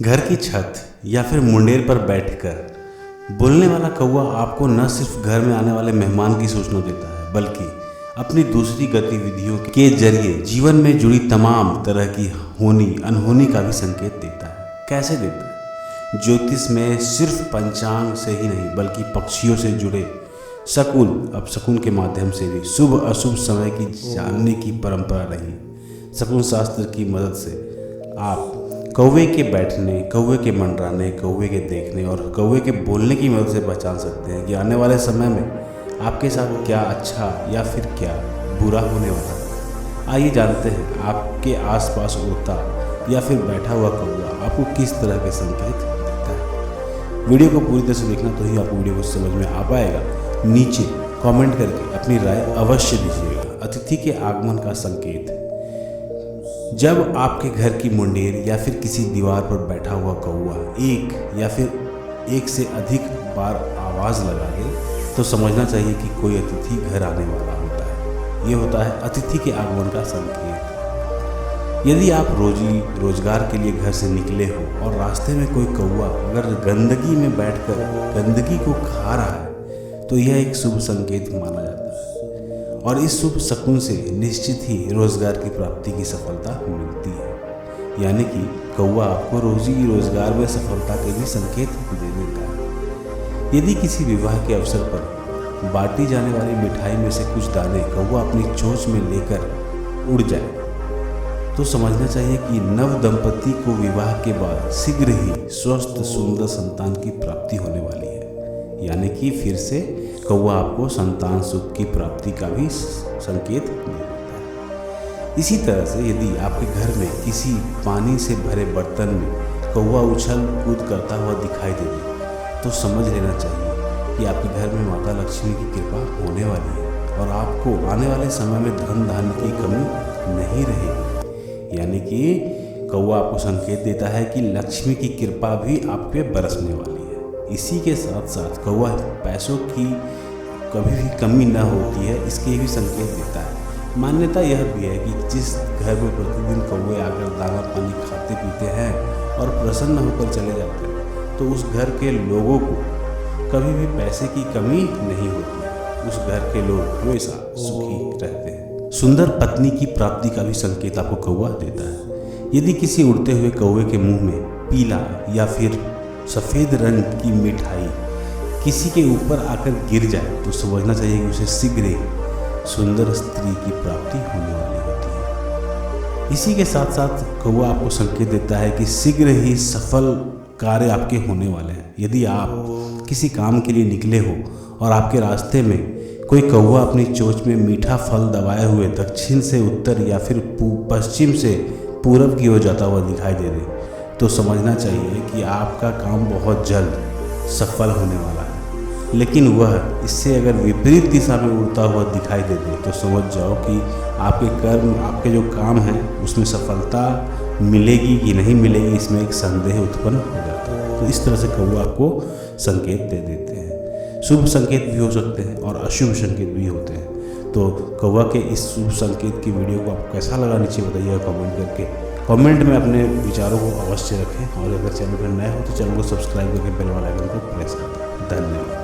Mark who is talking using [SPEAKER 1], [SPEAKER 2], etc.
[SPEAKER 1] घर की छत या फिर मुंडेर पर बैठकर बोलने वाला कौवा आपको न सिर्फ घर में आने वाले मेहमान की सूचना देता है, बल्कि अपनी दूसरी गतिविधियों के जरिए जीवन में जुड़ी तमाम तरह की होनी अनहोनी का भी संकेत देता है। कैसे देता है? ज्योतिष में सिर्फ पंचांग से ही नहीं, बल्कि पक्षियों से जुड़े शकुन के माध्यम से भी शुभ अशुभ समय की जानने की परंपरा रही। शकुन शास्त्र की मदद से आप कौवे के बैठने, कौवे के मंडराने, कौवे के देखने और कौवे के बोलने की मदद से पहचान सकते हैं कि आने वाले समय में आपके साथ क्या अच्छा या फिर क्या बुरा होने वाला है। आइए जानते हैं आपके आसपास उड़ता या फिर बैठा हुआ कौवा आपको किस तरह के संकेत देता है। वीडियो को पूरी तरह से देखना, तो ही आपको वीडियो को समझ में आ पाएगा। नीचे कमेंट करके अपनी राय अवश्य दीजिएगा। अतिथि के आगमन का संकेत। जब आपके घर की मुंडेर या फिर किसी दीवार पर बैठा हुआ कौवा एक या फिर एक से अधिक बार आवाज़ लगा दे, तो समझना चाहिए कि कोई अतिथि घर आने वाला होता है। ये होता है अतिथि के आगमन का संकेत। यदि आप रोजगार के लिए घर से निकले हो और रास्ते में कोई कौवा अगर गंदगी में बैठकर गंदगी को खा रहा है, तो यह एक शुभ संकेत माना जाता है और इस शुभ शकुन से निश्चित ही रोजगार की प्राप्ति की सफलता मिलती है। यानी कि कौवा आपको रोजगार में सफलता के भी संकेत दे देता है। यदि किसी विवाह के अवसर पर बांटी जाने वाली मिठाई में से कुछ दाने कौवा अपनी चोंच में लेकर उड़ जाए, तो समझना चाहिए कि नव दंपति को विवाह के बाद शीघ्र ही स्वस्थ सुंदर संतान की प्राप्ति होने वाली है। यानी कि फिर से कौवा आपको संतान सुख की प्राप्ति का भी संकेत देता है। इसी तरह से यदि आपके घर में किसी पानी से भरे बर्तन में कौवा उछल कूद करता हुआ दिखाई दे, तो समझ लेना चाहिए कि आपके घर में माता लक्ष्मी की कृपा होने वाली है और आपको आने वाले समय में धन धान्य की कमी नहीं रहेगी। यानी कि कौवा आपको संकेत देता है कि लक्ष्मी की कृपा भी आप पे बरसने वाली है। इसी के साथ साथ कौवा पैसों की कभी भी कमी न होती है, इसके भी संकेत देता है। मान्यता यह भी है कि जिस घर में प्रतिदिन कौवे आकर दाना पानी खाते पीते हैं और प्रसन्न होकर चले जाते हैं, तो उस घर के लोगों को कभी भी पैसे की कमी नहीं होती है। उस घर के लोग हमेशा सुखी रहते हैं। सुंदर पत्नी की प्राप्ति का भी संकेत आपको कौवा देता है। यदि किसी उड़ते हुए कौवे के मुंह में पीला या फिर सफ़ेद रंग की मिठाई किसी के ऊपर आकर गिर जाए, तो समझना चाहिए कि उसे शीघ्र ही सुंदर स्त्री की प्राप्ति होने वाली होती है। इसी के साथ साथ कौवा आपको संकेत देता है कि शीघ्र ही सफल कार्य आपके होने वाले हैं। यदि आप किसी काम के लिए निकले हो और आपके रास्ते में कोई कौवा अपनी चोंच में मीठा फल दबाए हुए दक्षिण से उत्तर या फिर पश्चिम से पूरब की ओर जाता हुआ दिखाई दे दे, तो समझना चाहिए कि आपका काम बहुत जल्द सफल होने वाला है। लेकिन वह इससे अगर विपरीत दिशा में उड़ता हुआ दिखाई दे दे, तो समझ जाओ कि आपके जो काम हैं उसमें सफलता मिलेगी कि नहीं मिलेगी, इसमें एक संदेह उत्पन्न हो जाता है। तो इस तरह से कौवा आपको संकेत दे देते हैं। शुभ संकेत भी हो सकते हैं और अशुभ संकेत भी होते हैं। तो कौवा के इस शुभ संकेत की वीडियो को आपको कैसा लगा, नीचे बताइएगा कमेंट करके। कमेंट में अपने विचारों को अवश्य रखें और अगर चैनल पर नए हो तो चैनल को सब्सक्राइब करके बेल वाला आइकन को प्रेस करें। धन्यवाद।